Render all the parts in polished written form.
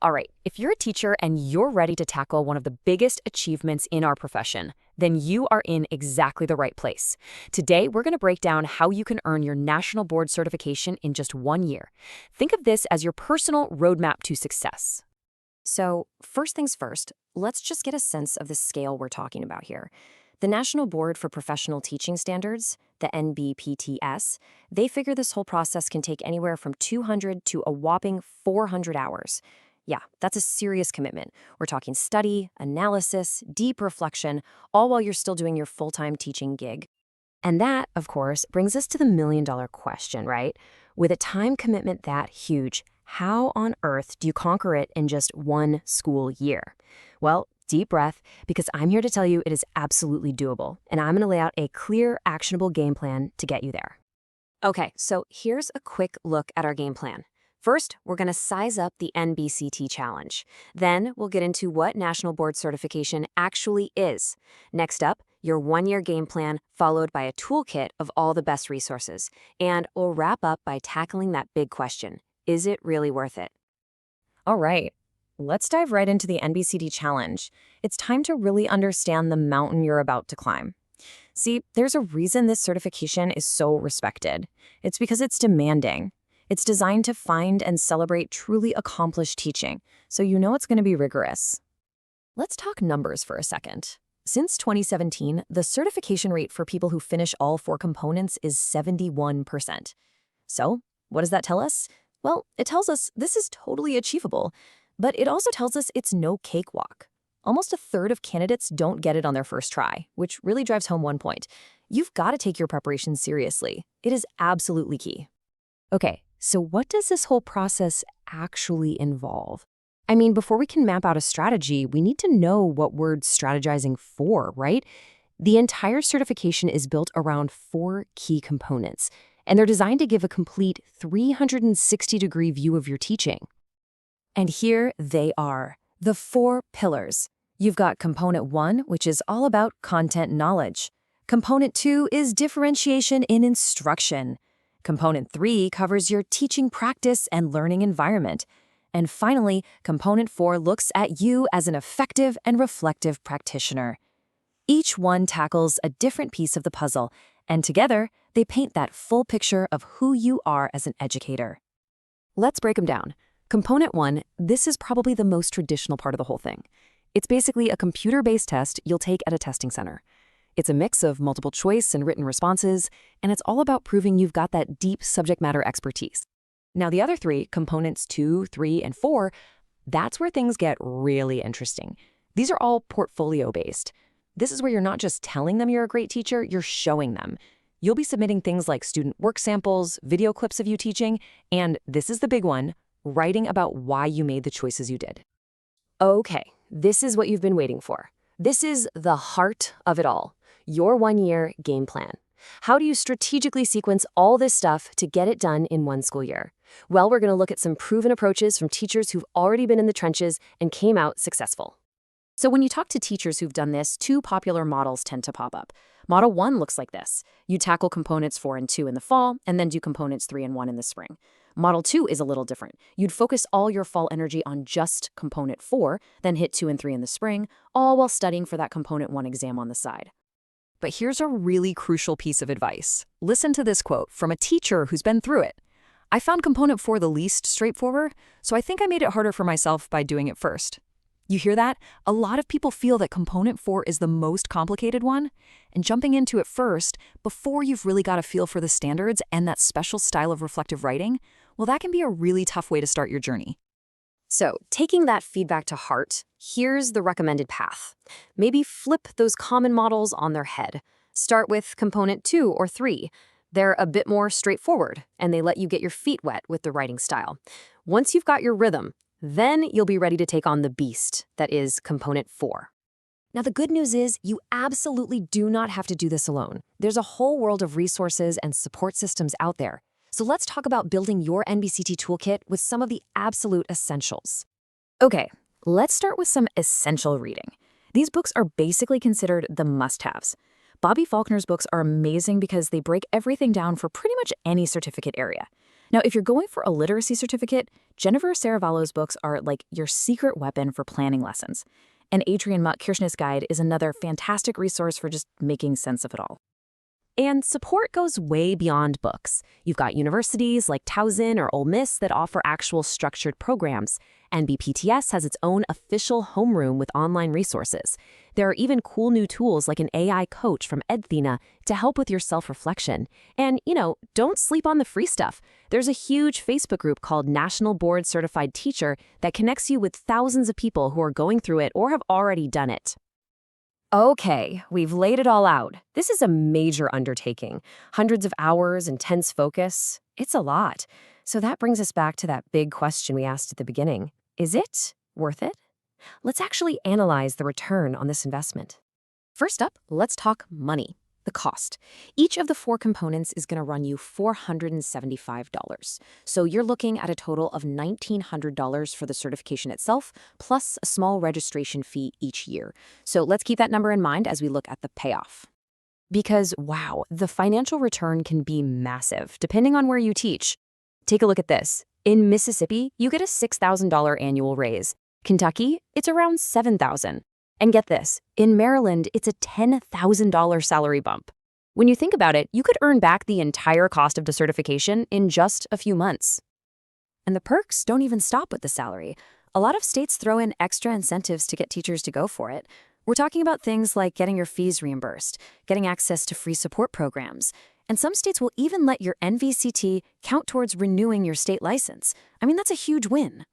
All right, if you're a teacher and you're ready to tackle one of the biggest achievements in our profession, then you are in exactly the right place. Today, we're going to break down how you can earn your national board certification in just 1 year. Think of this as your personal roadmap to success. So, first things first, let's just get a sense of the scale we're talking about here. The National Board for Professional Teaching Standards, the NBPTS, they figure this whole process can take anywhere from 200 to a whopping 400 hours. Yeah, that's a serious commitment. We're talking study, analysis, deep reflection, all while you're still doing your full-time teaching gig. And that, of course, brings us to the million-dollar question, right? With a time commitment that huge, how on earth do you conquer it in just one school year? Well, deep breath, because I'm here to tell you it is absolutely doable, and I'm going to lay out a clear, actionable game plan to get you there. Okay, so here's a quick look at our game plan. First, we're going to size up the NBCT challenge. Then, we'll get into what National Board Certification actually is. Next up, your 1-year game plan, followed by a toolkit of all the best resources. And we'll wrap up by tackling that big question. Is it really worth it? All right, let's dive right into the NBCT challenge. It's time to really understand the mountain you're about to climb. See, there's a reason this certification is so respected. It's because it's demanding. It's designed to find and celebrate truly accomplished teaching, so you know it's going to be rigorous. Let's talk numbers for a second. Since 2017, the certification rate for people who finish all 4 components is 71%. So, what does that tell us? Well, it tells us this is totally achievable, but it also tells us it's no cakewalk. Almost a third of candidates don't get it on their first try, which really drives home one point. You've got to take your preparation seriously. It is absolutely key. Okay, so what does this whole process actually involve? I mean, before we can map out a strategy, we need to know what we're strategizing for, right? The entire certification is built around 4 key components, and they're designed to give a complete 360-degree view of your teaching. And here they are, the 4 pillars. You've got Component 1, which is all about content knowledge. Component 2 is differentiation in instruction. Component 3 covers your teaching practice and learning environment. And finally, Component 4 looks at you as an effective and reflective practitioner. Each one tackles a different piece of the puzzle, and together, they paint that full picture of who you are as an educator. Let's break them down. Component 1, this is probably the most traditional part of the whole thing. It's basically a computer-based test you'll take at a testing center. It's a mix of multiple choice and written responses, and it's all about proving you've got that deep subject matter expertise. Now, the other 3, components 2, 3, and 4, that's where things get really interesting. These are all portfolio-based. This is where you're not just telling them you're a great teacher, you're showing them. You'll be submitting things like student work samples, video clips of you teaching, and this is the big one, writing about why you made the choices you did. Okay, this is what you've been waiting for. This is the heart of it all. Your 1-year game plan. How do you strategically sequence all this stuff to get it done in 1 school year? Well, we're going to look at some proven approaches from teachers who've already been in the trenches and came out successful. So when you talk to teachers who've done this, 2 popular models tend to pop up. Model 1 looks like this. You tackle components 4 and 2 in the fall, and then do components 3 and 1 in the spring. Model 2 is a little different. You'd focus all your fall energy on just component 4, then hit 2 and 3 in the spring, all while studying for that component 1 exam on the side. But here's a really crucial piece of advice. Listen to this quote from a teacher who's been through it. I found component 4 the least straightforward, so I think I made it harder for myself by doing it first. You hear that? A lot of people feel that component 4 is the most complicated one, and jumping into it first, before you've really got a feel for the standards and that special style of reflective writing, well, that can be a really tough way to start your journey. So, taking that feedback to heart, here's the recommended path. Maybe flip those common models on their head. Start with component 2 or 3. They're a bit more straightforward, and they let you get your feet wet with the writing style. Once you've got your rhythm, then you'll be ready to take on the beast that is component 4. Now, the good news is you absolutely do not have to do this alone. There's a whole world of resources and support systems out there. So let's talk about building your NBCT toolkit with some of the absolute essentials. Okay, let's start with some essential reading. These books are basically considered the must-haves. Bobbie Faulkner's books are amazing because they break everything down for pretty much any certificate area. Now, if you're going for a literacy certificate, Jennifer Saravallo's books are like your secret weapon for planning lessons. And Adrienne Mack-Kirschner's guide is another fantastic resource for just making sense of it all. And support goes way beyond books. You've got universities like Towson or Ole Miss that offer actual structured programs. NBPTS has its own official homeroom with online resources. There are even cool new tools like an AI coach from Edthena to help with your self-reflection. And, don't sleep on the free stuff. There's a huge Facebook group called National Board Certified Teacher that connects you with thousands of people who are going through it or have already done it. Okay, we've laid it all out. This is a major undertaking. Hundreds of hours, intense focus. It's a lot. So that brings us back to that big question we asked at the beginning. Is it worth it? Let's actually analyze the return on this investment. First up, let's talk money, the cost. Each of the 4 components is going to run you $475. So you're looking at a total of $1,900 for the certification itself, plus a small registration fee each year. So let's keep that number in mind as we look at the payoff. Because, wow, the financial return can be massive, depending on where you teach. Take a look at this. In Mississippi, you get a $6,000 annual raise. Kentucky, it's around $7,000. And get this, in Maryland, it's a $10,000 salary bump. When you think about it, you could earn back the entire cost of the certification in just a few months. And the perks don't even stop with the salary. A lot of states throw in extra incentives to get teachers to go for it. We're talking about things like getting your fees reimbursed, getting access to free support programs, and some states will even let your NBCT count towards renewing your state license. I mean, that's a huge win.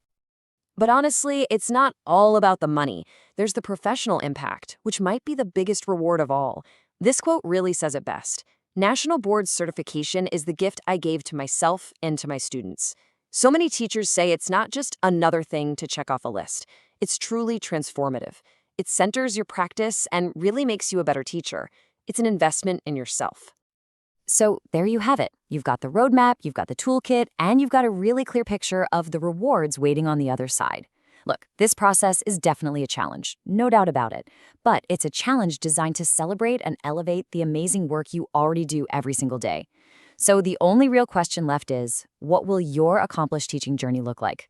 But honestly, it's not all about the money. There's the professional impact, which might be the biggest reward of all. This quote really says it best. National Board certification is the gift I gave to myself and to my students. So many teachers say it's not just another thing to check off a list. It's truly transformative. It centers your practice and really makes you a better teacher. It's an investment in yourself. So there you have it. You've got the roadmap, you've got the toolkit, and you've got a really clear picture of the rewards waiting on the other side. Look, this process is definitely a challenge, no doubt about it. But it's a challenge designed to celebrate and elevate the amazing work you already do every single day. So the only real question left is, what will your accomplished teaching journey look like?